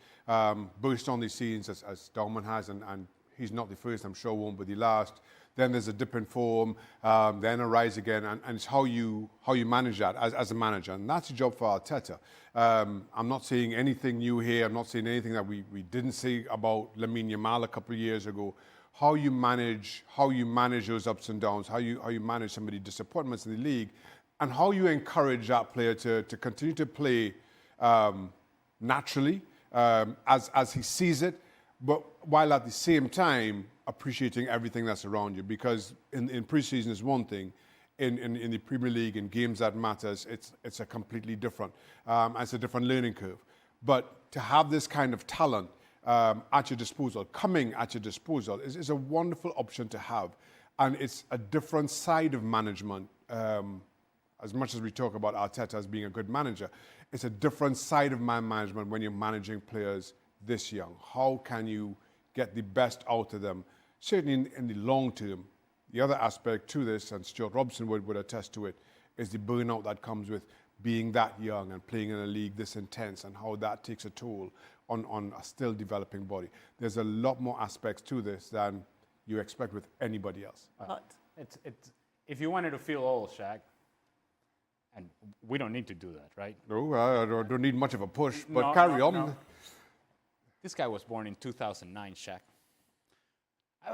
Burst on the scenes as Taumann has, and he's not the first, I'm sure won't be the last. Then there's a dip in form, then a rise again, and it's how you manage that as a manager, and that's a job for Arteta. I'm not seeing anything new here. I'm not seeing anything that we didn't see about Lamine Yamal a couple of years ago. How you manage those ups and downs, how you manage some of the disappointments in the league, and how you encourage that player to continue to play naturally as he sees it, but while at the same time appreciating everything that's around you. Because in pre-season is one thing, in the Premier League, in games that matters, it's a completely different, it's a different learning curve. But to have this kind of talent at your disposal, coming at your disposal, is a wonderful option to have. And it's a different side of management. As much as we talk about Arteta as being a good manager, it's a different side of man management when you're managing players this young. How can you get the best out of them? Certainly in the long term. The other aspect to this, and Stuart Robson would attest to it, is the burnout that comes with being that young and playing in a league this intense, and how that takes a toll on a still developing body. There's a lot more aspects to this than you expect with anybody else. It's if you wanted to feel old, Shaq, and we don't need to do that, right? No, I don't need much of a push, but carry on. No. This guy was born in 2009, Shaq.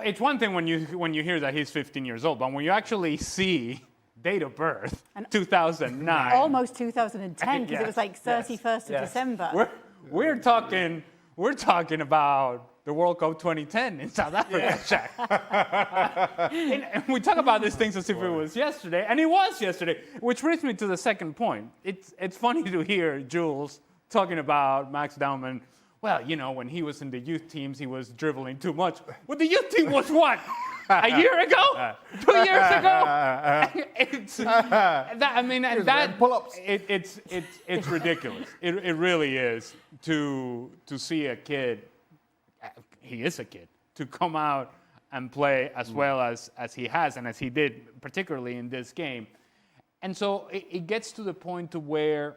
It's one thing when you hear that he's 15 years old, but when you actually see date of birth, 2009. Almost 2010, because it was like 31st of December. We're talking about the World Cup 2010 in South Africa, Shaq. and we talk about these things as if it was yesterday, and it was yesterday, which brings me to the second point. It's funny to hear Jules talking about Max Dowman. Well, you know, when he was in the youth teams, he was dribbling too much. Well, the youth team was what? A year ago? 2 years ago? It's ridiculous. It really is to see a kid. He is a kid, to come out and play as well as he has and as he did, particularly in this game. And so it gets to the point to where,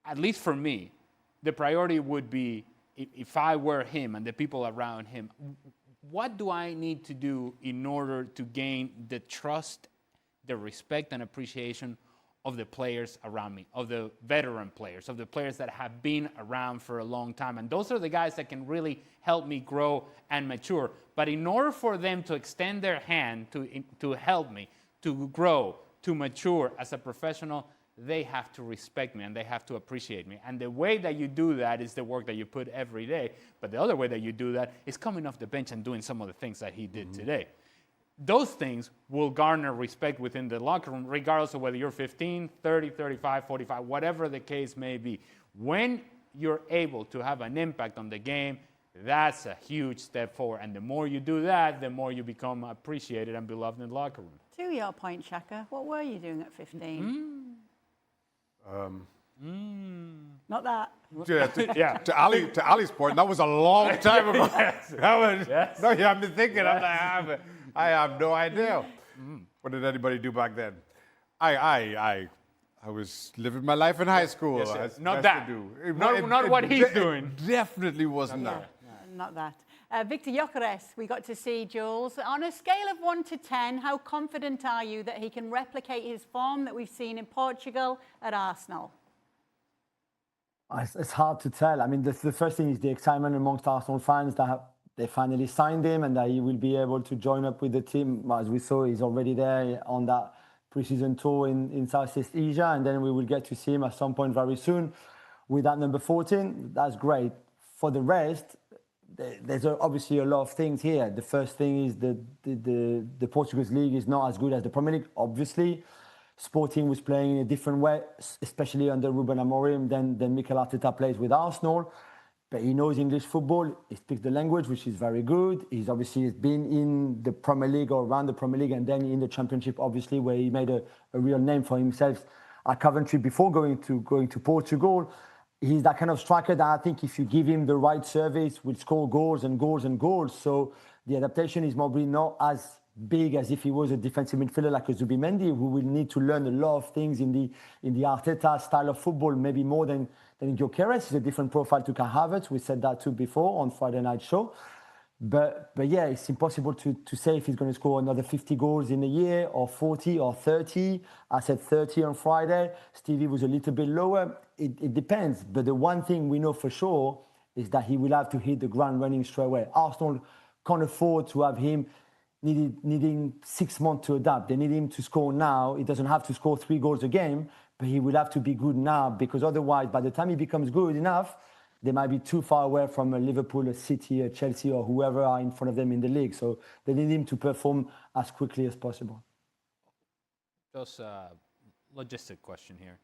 at least for me, the priority would be, if I were him and the people around him, what do I need to do in order to gain the trust, the respect and appreciation of the players around me, of the veteran players, of the players that have been around for a long time? And those are the guys that can really help me grow and mature. But in order for them to extend their hand to help me, to grow, to mature as a professional, they have to respect me and they have to appreciate me. And the way that you do that is the work that you put every day. But the other way that you do that is coming off the bench and doing some of the things that he did today. Those things will garner respect within the locker room, regardless of whether you're 15, 30, 35, 45, whatever the case may be. When you're able to have an impact on the game, that's a huge step forward. And the more you do that, the more you become appreciated and beloved in the locker room. To your point, Shaka, what were you doing at 15? Not that. To Ali's point, that was a long time ago. No, you have me thinking. I have no idea. What did anybody do back then? I was living my life in high school. Yes. Not that. Not what he's doing. Definitely wasn't that. Not that. Viktor Gyokeres, we got to see Jules. On a scale of 1 to 10, how confident are you that he can replicate his form that we've seen in Portugal at Arsenal? It's hard to tell. I mean, the first thing is the excitement amongst Arsenal fans that they finally signed him and that he will be able to join up with the team. As we saw, he's already there on that pre-season tour in Southeast Asia, and then we will get to see him at some point very soon with that number 14. That's great. For the rest, there's obviously a lot of things here. The first thing is the Portuguese league is not as good as the Premier League, obviously. Sporting was playing in a different way, especially under Ruben Amorim than Mikel Arteta plays with Arsenal. But he knows English football. He speaks the language, which is very good. He's obviously been in the Premier League or around the Premier League and then in the Championship, obviously, where he made a real name for himself at Coventry before going to Portugal. He's that kind of striker that I think if you give him the right service, will score goals and goals and goals. So the adaptation is probably not as big as if he was a defensive midfielder like a Zubimendi, who will need to learn a lot of things in the Arteta style of football, maybe more than Gyokeres. It's a different profile to Kai Havertz. We said that too before on Friday Night Show. But yeah, it's impossible to say if he's going to score another 50 goals in a year or 40 or 30. I said 30 on Friday. Stevie was a little bit lower. It depends. But the one thing we know for sure is that he will have to hit the ground running straight away. Arsenal can't afford to have him needing 6 months to adapt. They need him to score now. He doesn't have to score 3 goals a game, but he will have to be good now, because otherwise, by the time he becomes good enough, they might be too far away from a Liverpool, a City, a Chelsea, or whoever are in front of them in the league. So they need him to perform as quickly as possible. Just a logistic question here.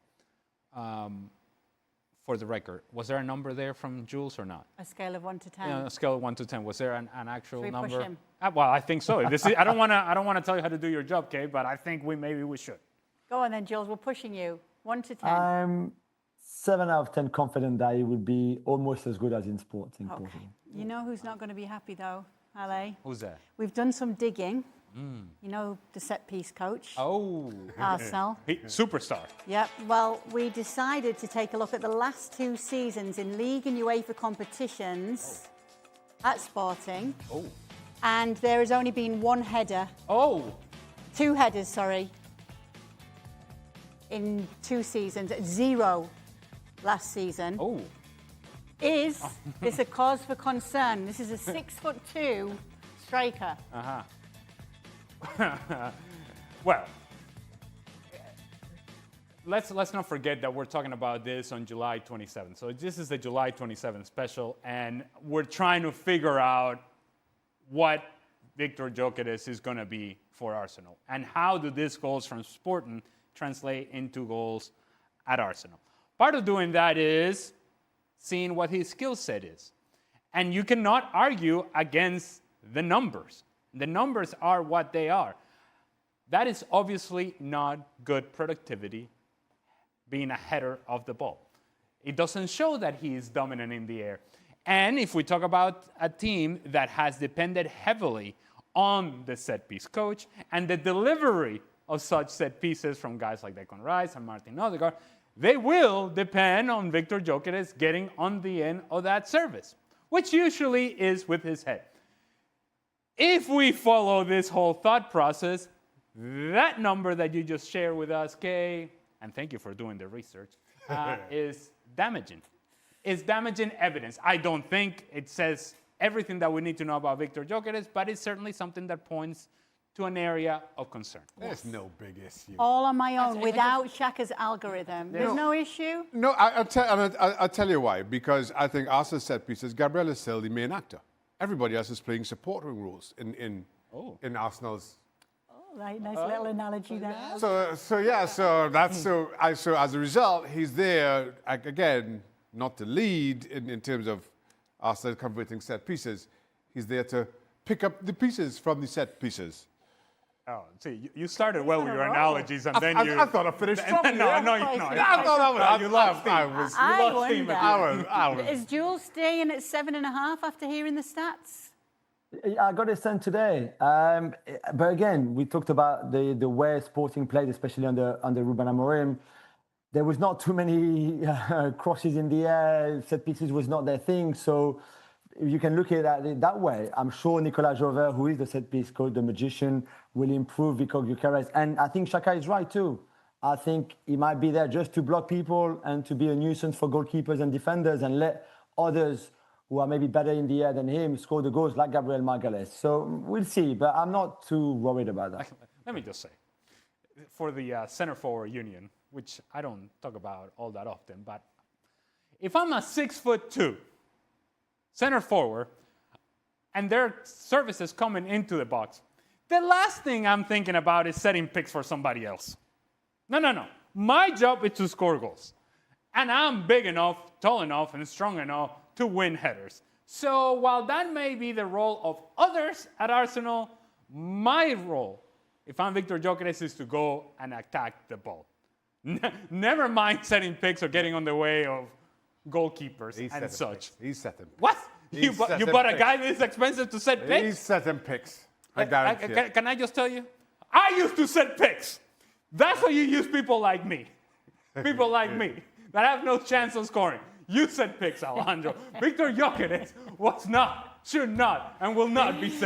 For the record, was there a number there from Jules or not? A scale of 1 to 10. Yeah, a scale of 1 to 10. Was there an actual Should we number? push him? Well, I think so. This is, I don't want to tell you how to do your job, Kate, but I think maybe we should. Go on then, Jules. We're pushing you. 1 to 10. I'm 7 out of 10 confident that he will be almost as good as in sports in Portugal. You know who's not going to be happy though, Ale? Who's that? We've done some digging. You know the set-piece coach. Oh. Arsenal. Superstar. Yep. Well, we decided to take a look at the last 2 seasons in League and UEFA competitions at Sporting. Oh. And there has only been 1 header. Oh. 2 headers, sorry. In 2 seasons. 0 last season. Oh. Is this a cause for concern? This is a 6'2" striker. Uh-huh. Well, let's not forget that we're talking about this on July 27th. So this is the July 27th special, and we're trying to figure out what Viktor Gyokeres is going to be for Arsenal, and how do these goals from Sporting translate into goals at Arsenal. Part of doing that is seeing what his skill set is. And you cannot argue against the numbers. The numbers are what they are. That is obviously not good productivity, being a header of the ball. It doesn't show that he is dominant in the air. And if we talk about a team that has depended heavily on the set-piece coach and the delivery of such set pieces from guys like Declan Rice and Martin Odegaard, they will depend on Viktor Gyokeres getting on the end of that service, which usually is with his head. If we follow this whole thought process, that number that you just shared with us, Kay, and thank you for doing the research, is damaging. It's damaging evidence. I don't think it says everything that we need to know about Viktor Gyokeres, but it's certainly something that points to an area of concern. There's no big issue. All on my own, without Shaka's algorithm. There's no issue? No, I'll tell you why. Because I think Arsenal's set pieces, Gabriel is still the main actor. Everybody else is playing supporting roles in Arsenal's. Oh, right, nice little analogy there. So as a result, he's there again, not to lead in terms of Arsenal converting set pieces. He's there to pick up the pieces from the set pieces. Oh, see, you started well with your analogies, and then you... I thought I finished strong. No. I thought You lost steam. I wonder. Is Jules staying at 7.5 after hearing the stats? I got it sent today. But again, we talked about the way Sporting played, especially under Ruben Amorim. There was not too many crosses in the air. Set pieces was not their thing. So you can look at it that way. I'm sure Nicolas Jover, who is the set-piece coach, the magician, will improve Viktor Gyokeres. And I think Shaka is right too. I think he might be there just to block people and to be a nuisance for goalkeepers and defenders and let others who are maybe better in the air than him score the goals like Gabriel Magalhaes. So we'll see, but I'm not too worried about that. Let me just say, for the center-forward union, which I don't talk about all that often, but if I'm a 6'2" center forward, and their services coming into the box, the last thing I'm thinking about is setting picks for somebody else. No. My job is to score goals. And I'm big enough, tall enough, and strong enough to win headers. So while that may be the role of others at Arsenal, my role, if I'm Viktor Gyokeres, is to go and attack the ball. Never mind setting picks or getting on the way of goalkeepers and such. He's setting picks. What? You bought a guy this expensive to set picks? He's setting picks. Can I just tell you? I used to set picks. That's why you use people like me. People like me that have no chance of scoring. You set picks, Alejandro. Viktor Gyokeres should not, and will not be set.